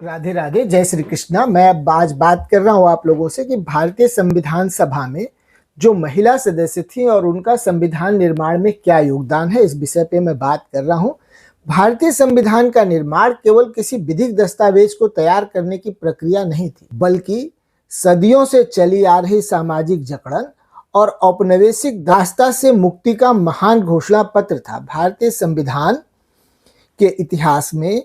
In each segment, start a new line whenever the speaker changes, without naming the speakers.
राधे राधे, जय श्री कृष्णा। मैं अब आज बात कर रहा हूँ आप लोगों से कि भारतीय संविधान सभा में जो महिला सदस्य थी और उनका संविधान निर्माण में क्या योगदान है, इस विषय पे मैं बात कर रहा हूँ। भारतीय संविधान का निर्माण केवल किसी विधिक दस्तावेज को तैयार करने की प्रक्रिया नहीं थी, बल्कि सदियों से चली आ रही सामाजिक जकड़न और औपनिवेशिक दास्ता से मुक्ति का महान घोषणा पत्र था। भारतीय संविधान के इतिहास में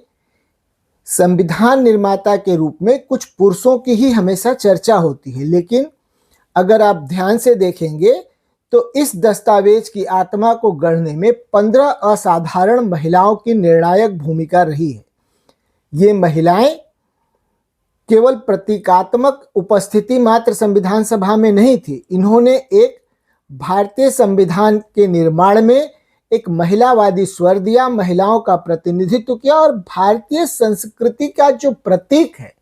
संविधान निर्माता के रूप में कुछ पुरुषों की ही हमेशा चर्चा होती है, लेकिन अगर आप ध्यान से देखेंगे तो इस दस्तावेज की आत्मा को गढ़ने में 15 असाधारण महिलाओं की निर्णायक भूमिका रही है। ये महिलाएं केवल प्रतीकात्मक उपस्थिति मात्र संविधान सभा में नहीं थी, इन्होंने एक भारतीय संविधान के निर्माण में एक महिलावादी स्वर दिया, महिलाओं का प्रतिनिधित्व किया और भारतीय संस्कृति का जो प्रतीक है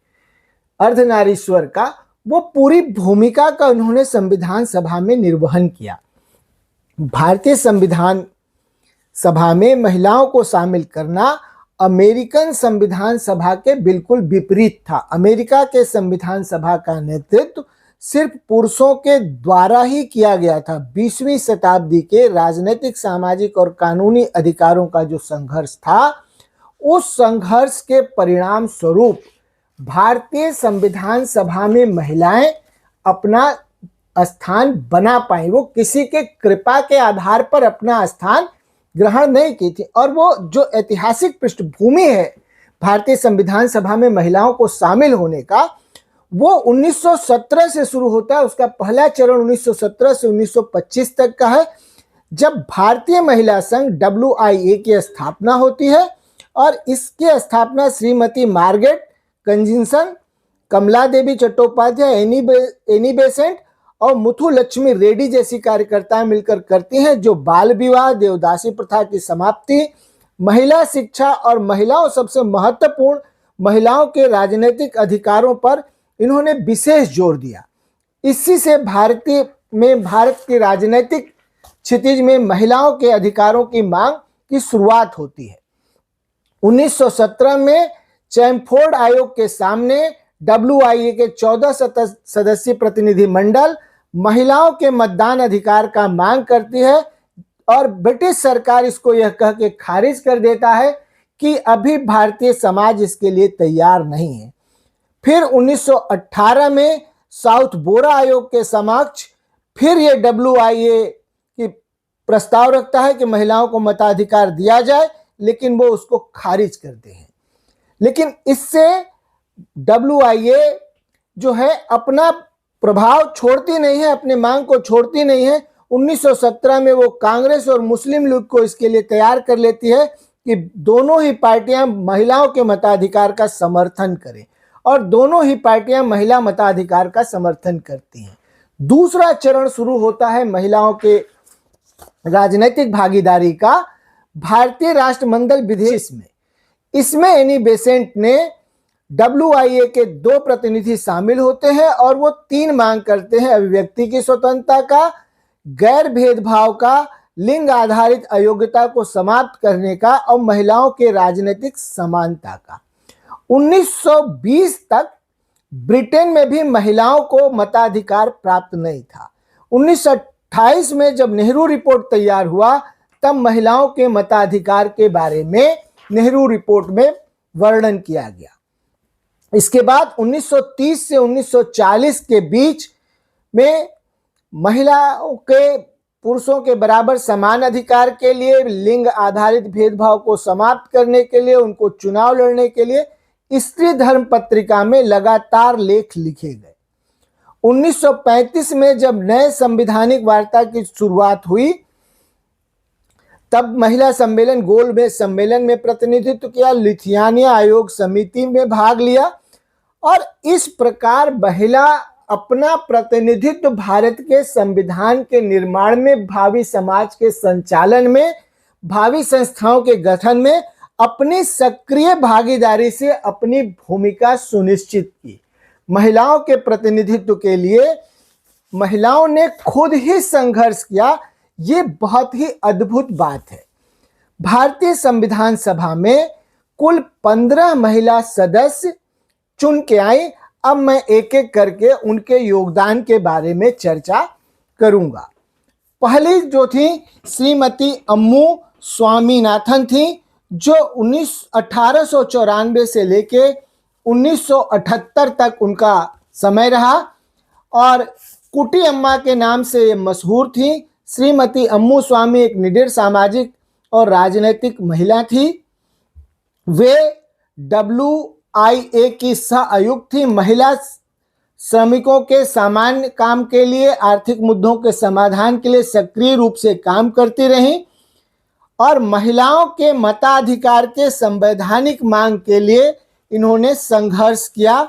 अर्धनारीश्वर का, वो पूरी भूमिका का उन्होंने संविधान सभा में निर्वहन किया। भारतीय संविधान सभा में महिलाओं को शामिल करना अमेरिकन संविधान सभा के बिल्कुल विपरीत था। अमेरिका के संविधान सभा का नेतृत्व सिर्फ पुरुषों के द्वारा ही किया गया था। 20वीं शताब्दी के राजनीतिक, सामाजिक और कानूनी अधिकारों का जो संघर्ष था, उस संघर्ष के परिणाम स्वरूप भारतीय संविधान सभा में महिलाएं अपना स्थान बना पाई। वो किसी के कृपा के आधार पर अपना स्थान ग्रहण नहीं की थी। और वो जो ऐतिहासिक पृष्ठभूमि है भारतीय संविधान सभा में महिलाओं को शामिल होने का, वो 1917 से शुरू होता है। उसका पहला चरण 1917 से 1925 तक का है, जब भारतीय महिला संघ WIA की स्थापना होती है। और इसकी स्थापना श्रीमती मार्गरेट कंजिंसन, कमला देवी चट्टोपाध्याय, एनी बेसेंट और मुथु लक्ष्मी रेड्डी जैसी कार्यकर्ताएं मिलकर करती हैं, जो बाल विवाह, देवदासी प्रथा की समाप्ति, महिला शिक्षा और महिलाओं, सबसे महत्वपूर्ण, महिलाओं के राजनीतिक अधिकारों पर इन्होंने विशेष जोर दिया। इसी से भारत की राजनीतिक क्षितिज में महिलाओं के अधिकारों की मांग की शुरुआत होती है। 1917 में चैमफोर्ड आयोग के सामने WIA के 14 सदस्यीय प्रतिनिधि मंडल महिलाओं के मतदान अधिकार का मांग करती है और ब्रिटिश सरकार इसको यह कह के खारिज कर देता है कि अभी भारतीय समाज इसके लिए तैयार नहीं है। फिर 1918 में साउथ बोरा आयोग के समक्ष फिर ये WIA की प्रस्ताव रखता है कि महिलाओं को मताधिकार दिया जाए, लेकिन वो उसको खारिज करते हैं। लेकिन इससे WIA जो है अपना प्रभाव छोड़ती नहीं है, अपनी मांग को छोड़ती नहीं है। 1917 में वो कांग्रेस और मुस्लिम लीग को इसके लिए तैयार कर लेती है कि दोनों ही पार्टियां महिलाओं के मताधिकार का समर्थन करें, और दोनों ही पार्टियां महिला मताधिकार का समर्थन करती हैं। दूसरा चरण शुरू होता है महिलाओं के राजनीतिक भागीदारी का, भारतीय राष्ट्रमंडल विधेयक में। इसमें एनी बेसेंट ने WIA के 2 प्रतिनिधि शामिल होते हैं और वो 3 मांग करते हैं: अभिव्यक्ति की स्वतंत्रता का, गैर भेदभाव का, लिंग आधारित अयोग्यता को समाप्त करने का और महिलाओं के राजनीतिक समानता का। 1920 तक ब्रिटेन में भी महिलाओं को मताधिकार प्राप्त नहीं था। 1928 में जब नेहरू रिपोर्ट तैयार हुआ, तब महिलाओं के मताधिकार के बारे में नेहरू रिपोर्ट में वर्णन किया गया। इसके बाद 1930 से 1940 के बीच में महिलाओं के पुरुषों के बराबर समान अधिकार के लिए, लिंग आधारित भेदभाव को समाप्त करने के लिए, उनको चुनाव लड़ने के लिए स्त्री धर्म पत्रिका में लगातार लेख लिखे गए। 1935 में जब नए संवैधानिक वार्ता की शुरुआत हुई, तब महिला सम्मेलन गोलमेज सम्मेलन में प्रतिनिधित्व किया, लिथुआनिया आयोग समिति में भाग लिया, और इस प्रकार महिला अपना प्रतिनिधित्व भारत के संविधान के निर्माण में, भावी समाज के संचालन में, भावी संस्थाओं के गठन में अपनी सक्रिय भागीदारी से अपनी भूमिका सुनिश्चित की। महिलाओं के प्रतिनिधित्व के लिए महिलाओं ने खुद ही संघर्ष किया। ये बहुत ही अद्भुत बात है। भारतीय संविधान सभा में कुल 15 महिला सदस्य चुन के आई। अब मैं एक एक करके उनके योगदान के बारे में चर्चा करूंगा। पहली जो थी श्रीमती अम्मू स्वामीनाथन थी, जो 1894 से लेके 1978 तक उनका समय रहा और कुटी अम्मा के नाम से ये मशहूर थी। श्रीमती अम्मू स्वामी एक निडर सामाजिक और राजनीतिक महिला थी। वे WIA की सह आयुक्त थी। महिला श्रमिकों के सामान्य काम के लिए, आर्थिक मुद्दों के समाधान के लिए सक्रिय रूप से काम करती रहीं और महिलाओं के मताधिकार के संवैधानिक मांग के लिए इन्होंने संघर्ष किया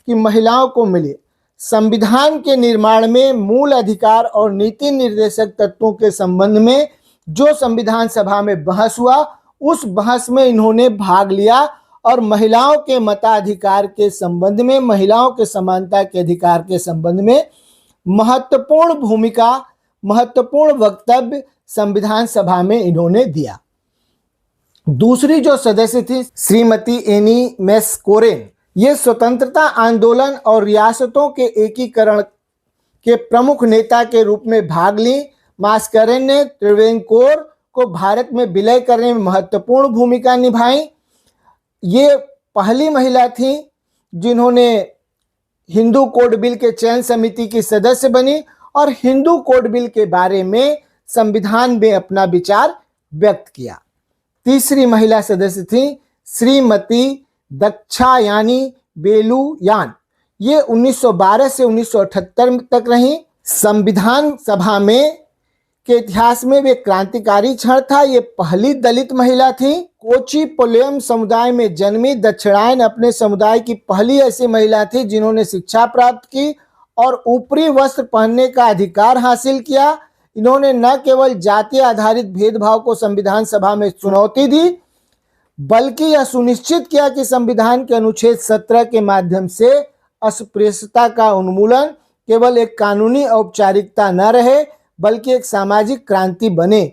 कि महिलाओं को मिले। संविधान के निर्माण में मूल अधिकार और नीति निर्देशक तत्वों के संबंध में जो संविधान सभा में बहस हुआ, उस बहस में इन्होंने भाग लिया और महिलाओं के मताधिकार के संबंध में, महिलाओं के समानता के अधिकार के संबंध में महत्वपूर्ण वक्तव्य संविधान सभा में इन्होंने दिया। दूसरी जो सदस्य थी श्रीमती एनी मैक्सकोरेन, ये स्वतंत्रता आंदोलन और रियासतों के एकीकरण के प्रमुख नेता के रूप में भाग ली। मैक्सकोरेन ने त्रिवेंकोर को भारत में विलय करने में महत्वपूर्ण भूमिका निभाई। ये पहली महिला थी जिन्होंने हिंदू कोड बिल के चयन समिति की सदस्य बनी और हिंदू कोड बिल के बारे में संविधान में अपना विचार व्यक्त किया। तीसरी महिला सदस्य थी श्रीमती दाक्षायानी बेलुयान। ये 1912 से 1978 तक रही। संविधान सभा में के इतिहास में वे क्रांतिकारी क्षण था। ये पहली दलित महिला थी। कोची पोलयम समुदाय में जन्मी दक्षिणायन अपने समुदाय की पहली ऐसी महिला थी जिन्होंने शिक्षा प्राप्त की और ऊपरी वस्त्र पहनने का अधिकार हासिल किया। इन्होंने न केवल जाति आधारित भेदभाव को संविधान सभा में चुनौती दी, बल्कि यह सुनिश्चित किया कि संविधान के अनुच्छेद 17 के माध्यम से अस्पृश्यता का उन्मूलन केवल एक कानूनी औपचारिकता न रहे, बल्कि एक सामाजिक क्रांति बने।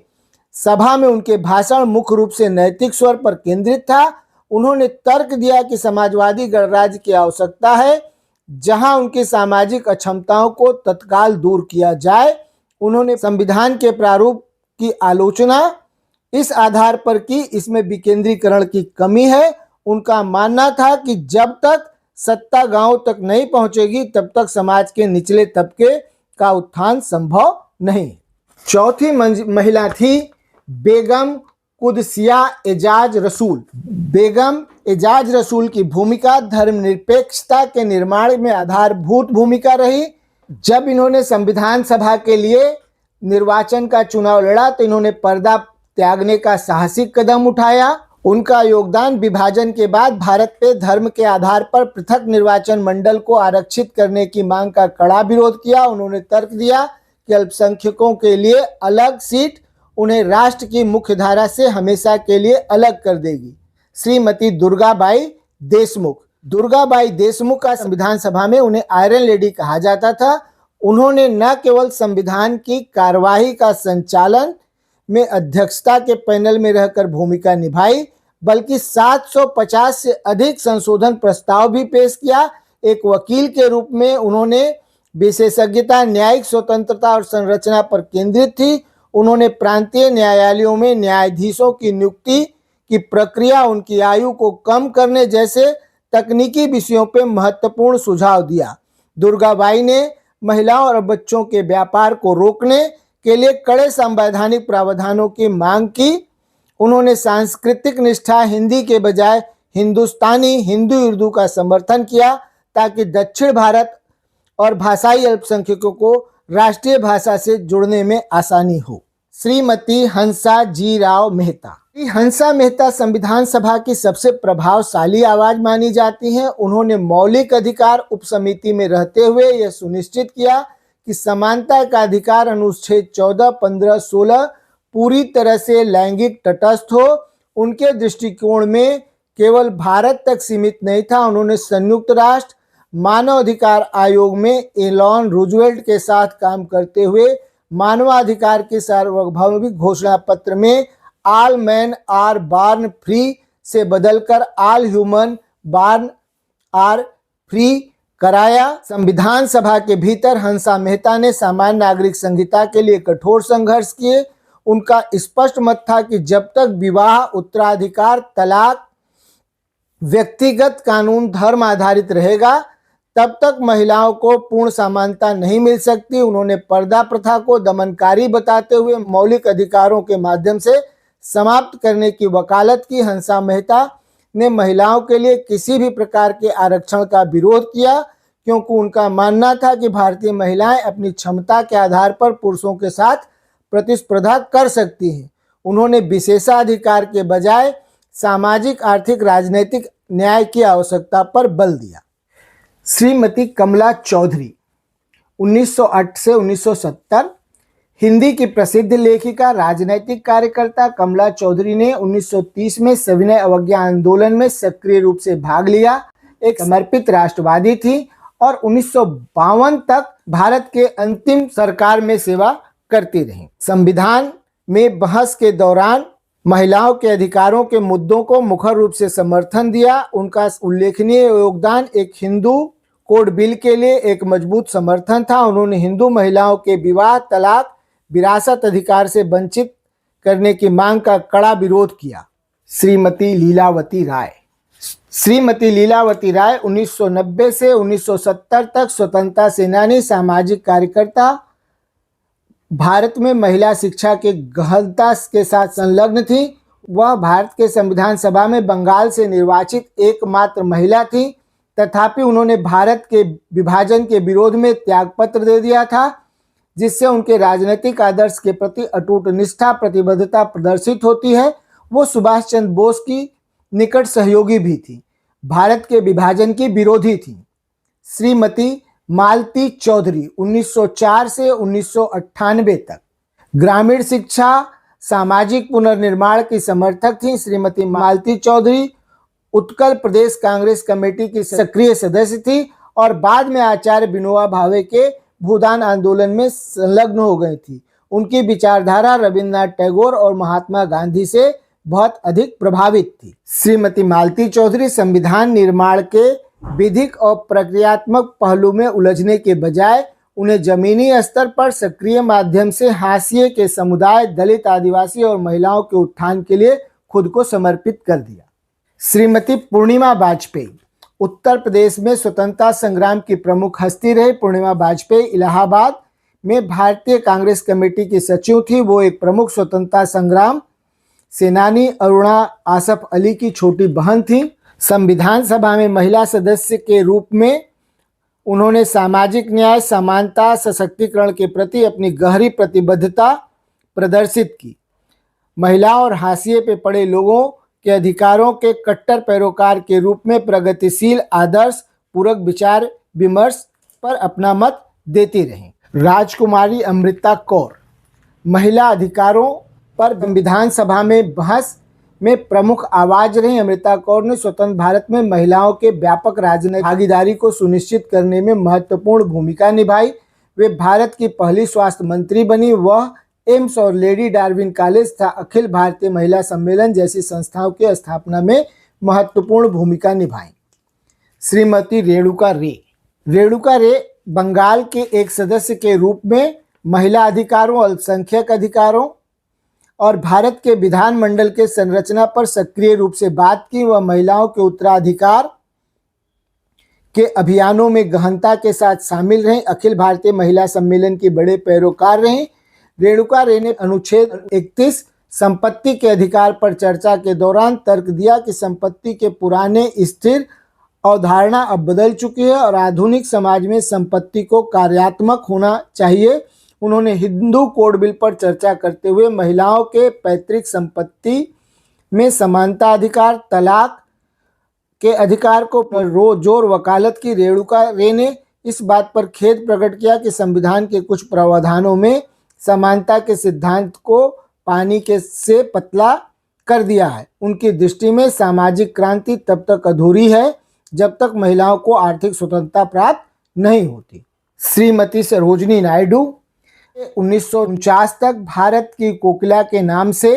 सभा में उनके भाषण मुख्य रूप से नैतिक स्वर पर केंद्रित था। उन्होंने तर्क दिया कि समाजवादी गणराज्य की आवश्यकता है, जहां उनकी सामाजिक अक्षमताओं को तत्काल दूर किया जाए। उन्होंने संविधान के प्रारूप की आलोचना इस आधार पर की इसमें विकेंद्रीकरण की कमी है। उनका मानना था कि जब तक सत्ता गांव तक नहीं पहुंचेगी, तब तक समाज के निचले तबके का उत्थान संभव नहीं। चौथी महिला थी बेगम कुदसिया एजाज रसूल। बेगम एजाज रसूल की भूमिका धर्मनिरपेक्षता के निर्माण में आधारभूत भूमिका रही। जब इन्होंने संविधान सभा के लिए निर्वाचन का चुनाव लड़ा तो इन्होंने पर्दा त्यागने का साहसिक कदम उठाया। उनका योगदान विभाजन के बाद भारत पे धर्म के आधार पर पृथक निर्वाचन मंडल को आरक्षित करने की मांग का कड़ा विरोध किया। उन्होंने तर्क दिया कि अल्पसंख्यकों के लिए अलग सीट उन्हें राष्ट्र की मुख्य धारा से हमेशा के लिए अलग कर देगी। श्रीमती दुर्गाबाई देशमुख का संविधान सभा में उन्हें आयरन लेडी कहा जाता था। उन्होंने न केवल संविधान की कार्यवाही का संचालन में अध्यक्षता के पैनल में रहकर भूमिका निभाई, बल्कि 750 से अधिक संशोधन प्रस्ताव भी पेश किया। एक वकील के रूप में उन्होंने विशेषज्ञता न्यायिक स्वतंत्रता और संरचना पर केंद्रित थी। उन्होंने प्रांतीय न्यायालयों में न्यायाधीशों की नियुक्ति की प्रक्रिया, उनकी आयु को कम करने जैसे तकनीकी विषयों पर महत्वपूर्ण सुझाव दिया। दुर्गाबाई ने महिलाओं और बच्चों के व्यापार को रोकने के लिए कड़े संवैधानिक प्रावधानों की मांग की। उन्होंने सांस्कृतिक निष्ठा हिंदी के बजाय हिंदुस्तानी हिंदी उर्दू का समर्थन किया ताकि दक्षिण भारत और भाषाई अल्पसंख्यकों को राष्ट्रीय भाषा से जुड़ने में आसानी हो। श्रीमती हंसा जी राव मेहता। हंसा मेहता संविधान सभा की सबसे प्रभावशाली आवाज मानी जाती हैं। उन्होंने मौलिक अधिकार उपसमिति में रहते हुए यह सुनिश्चित किया कि समानता का अधिकार अनुच्छेद 14, 15, 16 पूरी तरह से लैंगिक तटस्थ हो। उनके दृष्टिकोण में केवल भारत तक सीमित नहीं था। उन्होंने संयुक्त राष्ट्र मानव अधिकार आयोग में एलन रूजवेल्ट के साथ काम करते हुए मानवाधिकार के सार्वभौमिक घोषणा पत्र में all man are born free से बदलकर all human born are free कराया। संविधान सभा के भीतर हंसा मेहता ने सामान्य नागरिक संहिता के लिए कठोर संघर्ष किए। उनका स्पष्ट मत था कि जब तक विवाह, उत्तराधिकार, तलाक, व्यक्तिगत कानून धर्म आधारित रहेगा तब तक महिलाओं को पूर्ण समानता नहीं मिल सकती। उन्होंने पर्दा प्रथा को दमनकारी बताते हुए मौलिक अधिकारों के माध्यम से समाप्त करने की वकालत की। हंसा मेहता ने महिलाओं के लिए किसी भी प्रकार के आरक्षण का विरोध किया क्योंकि उनका मानना था कि भारतीय महिलाएं अपनी क्षमता के आधार पर पुरुषों के साथ प्रतिस्पर्धा कर सकती हैं। उन्होंने विशेषाधिकार के बजाय सामाजिक, आर्थिक, राजनीतिक न्याय की आवश्यकता पर बल दिया। श्रीमती कमला चौधरी 1908 से 1970 हिंदी की प्रसिद्ध लेखिका, राजनैतिक कार्यकर्ता कमला चौधरी ने 1930 में सविनय अवज्ञा आंदोलन में सक्रिय रूप से भाग लिया। एक समर्पित राष्ट्रवादी थी और 1952 तक भारत के अंतिम सरकार में सेवा करती रही। संविधान में बहस के दौरान महिलाओं के अधिकारों के मुद्दों को मुखर रूप से समर्थन दिया। उनका उल्लेखनीय योगदान एक हिंदू कोड बिल के लिए एक मजबूत समर्थन था। उन्होंने हिंदू महिलाओं के विवाह, तलाक, विरासत अधिकार से वंचित करने की मांग का कड़ा विरोध किया। श्रीमती लीलावती राय 1990 से 1970 तक स्वतंत्रता सेनानी, सामाजिक कार्यकर्ता, भारत में महिला शिक्षा के गहनता के साथ संलग्न थी। वह भारत के संविधान सभा में बंगाल से निर्वाचित एकमात्र महिला थी। तथापि उन्होंने भारत के विभाजन के विरोध में त्यागपत्र दे दिया था, जिससे उनके राजनीतिक आदर्श के प्रति अटूट निष्ठा, प्रतिबद्धता प्रदर्शित होती है। वो सुभाष चंद्र बोस की निकट सहयोगी भी थी, भारत के विभाजन की विरोधी थी। श्रीमती मालती चौधरी 1904 से 1998 तक ग्रामीण शिक्षा, सामाजिक पुनर्निर्माण की समर्थक थी। श्रीमती मालती चौधरी उत्कल प्रदेश कांग्रेस कमेटी की सक्रिय सदस्य थी और बाद में आचार्य विनोबा भावे के भूदान आंदोलन में संलग्न हो गई थी। उनकी विचारधारा रविन्द्रनाथ टैगोर और महात्मा गांधी से बहुत अधिक प्रभावित थी। श्रीमती मालती चौधरी संविधान निर्माण के विधिक और प्रक्रियात्मक पहलू में उलझने के बजाय उन्हें जमीनी स्तर पर सक्रिय माध्यम से हाशिए के समुदाय, दलित, आदिवासी और महिलाओं के उत्थान के लिए खुद को समर्पित कर दिया। श्रीमती पूर्णिमा वाजपेयी उत्तर प्रदेश में स्वतंत्रता संग्राम की प्रमुख हस्ती रही। पूर्णिमा वाजपेयी इलाहाबाद में भारतीय कांग्रेस कमेटी की सचिव थी। वो एक प्रमुख स्वतंत्रता संग्राम सेनानी अरुणा आसफ अली की छोटी बहन थी। संविधान सभा में महिला सदस्य के रूप में उन्होंने सामाजिक न्याय, समानता, सशक्तिकरण के प्रति अपनी गहरी प्रतिबद्धता प्रदर्शित की। महिलाओं और हाशिए पे पड़े लोगों के अधिकारों के कट्टर पैरोकार के रूप में प्रगतिशील, आदर्श पूरक विचार विमर्श पर अपना मत देती रहीं। राजकुमारी अमृता कौर महिला अधिकारों पर संविधान सभा में बहस में प्रमुख आवाज रही। अमृता कौर ने स्वतंत्र भारत में महिलाओं के व्यापक राजनीतिक भागीदारी को सुनिश्चित करने में महत्वपूर्ण भूमिका निभाई। वे भारत की पहली स्वास्थ्य मंत्री बनी। वह एम्स और लेडी डार्विन कॉलेज तथा अखिल भारतीय महिला सम्मेलन जैसी संस्थाओं की स्थापना में महत्वपूर्ण भूमिका निभाई। श्रीमती रेणुका रे बंगाल के एक सदस्य के रूप में महिला अधिकारों, अल्पसंख्यक अधिकारों और भारत के विधानमंडल के संरचना पर सक्रिय रूप से बात की। वह महिलाओं के उत्तराधिकार के अभियानों में गहनता के साथ शामिल रहीं। अखिल भारतीय महिला सम्मेलन की बड़े पैरोकार रहीं। रेणुका रे ने अनुच्छेद 31 संपत्ति के अधिकार पर चर्चा के दौरान तर्क दिया कि संपत्ति के पुराने स्थिर अवधारणा अब बदल चुकी है और आधुनिक समाज में संपत्ति को कार्यात्मक होना चाहिए। उन्होंने हिंदू कोड बिल पर चर्चा करते हुए महिलाओं के पैतृक संपत्ति में समानता अधिकार, तलाक के अधिकार को जोर वकालत की। रेणुका रे ने इस बात पर खेद प्रकट किया कि संविधान के कुछ प्रावधानों में समानता के सिद्धांत को पानी के से पतला कर दिया है। उनकी दृष्टि में सामाजिक क्रांति तब तक अधूरी है जब तक महिलाओं को आर्थिक स्वतंत्रता प्राप्त नहीं होती। श्रीमती सरोजिनी नायडू 1949 तक भारत की कोकिला के नाम से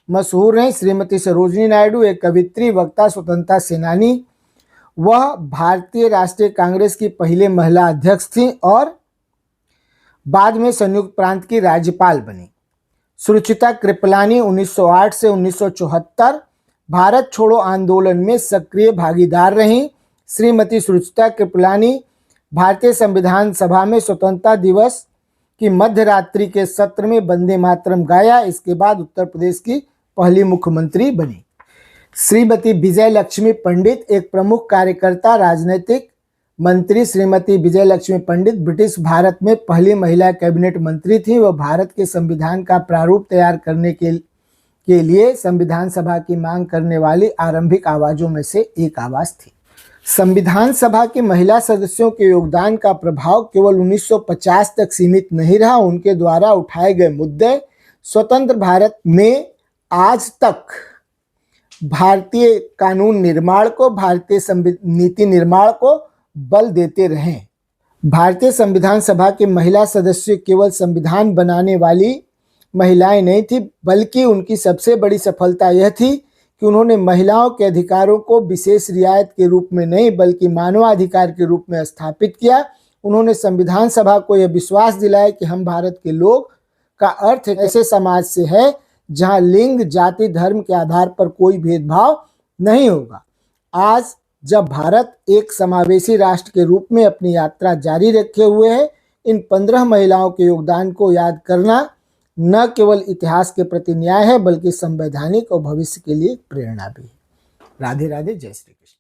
मशहूर हैं। श्रीमती सरोजिनी नायडू एक कवित्री, वक्ता, स्वतंत्रता सेनानी। वह भारतीय राष्ट्रीय कांग्रेस की पहले महिला अध्यक्ष थीं और बाद में संयुक्त प्रांत की राज्यपाल बनी। सुरुचिता कृपलानी 1908 से 1974 भारत छोड़ो आंदोलन में सक्रिय भागीदार रहीं। श्रीमती सुरुचिता कृपलानी भारतीय संविधान सभा में स्वतंत्रता दिवस की मध्य रात्रि के सत्र में वंदे मातरम गाया। इसके बाद उत्तर प्रदेश की पहली मुख्यमंत्री बनी। श्रीमती विजय लक्ष्मी पंडित एक प्रमुख कार्यकर्ता, राजनीतिक मंत्री। श्रीमती विजय लक्ष्मी पंडित ब्रिटिश भारत में पहली महिला कैबिनेट मंत्री थी। वह भारत के संविधान का प्रारूप तैयार करने के लिए संविधान सभा की मांग करने वाली आरंभिक आवाजों में से एक आवाज थी। संविधान सभा के महिला सदस्यों के योगदान का प्रभाव केवल 1950 तक सीमित नहीं रहा। उनके द्वारा उठाए गए मुद्दे स्वतंत्र भारत में आज तक भारतीय कानून निर्माण को, भारतीय नीति निर्माण को बल देते रहे। भारतीय संविधान सभा के महिला सदस्य केवल संविधान बनाने वाली महिलाएं नहीं थी, बल्कि उनकी सबसे बड़ी सफलता यह थी कि उन्होंने महिलाओं के अधिकारों को विशेष रियायत के रूप में नहीं बल्कि मानवाधिकार के रूप में स्थापित किया। उन्होंने संविधान सभा को यह विश्वास दिलाया कि हम भारत के लोग का अर्थ एक ऐसे समाज से है जहां लिंग, जाति, धर्म के आधार पर कोई भेदभाव नहीं होगा। आज जब भारत एक समावेशी राष्ट्र के रूप में अपनी यात्रा जारी रखे हुए है, इन 15 महिलाओं के योगदान को याद करना न केवल इतिहास के प्रति न्याय है बल्कि संवैधानिक और भविष्य के लिए प्रेरणा भी है। राधे राधे, जय श्री कृष्ण।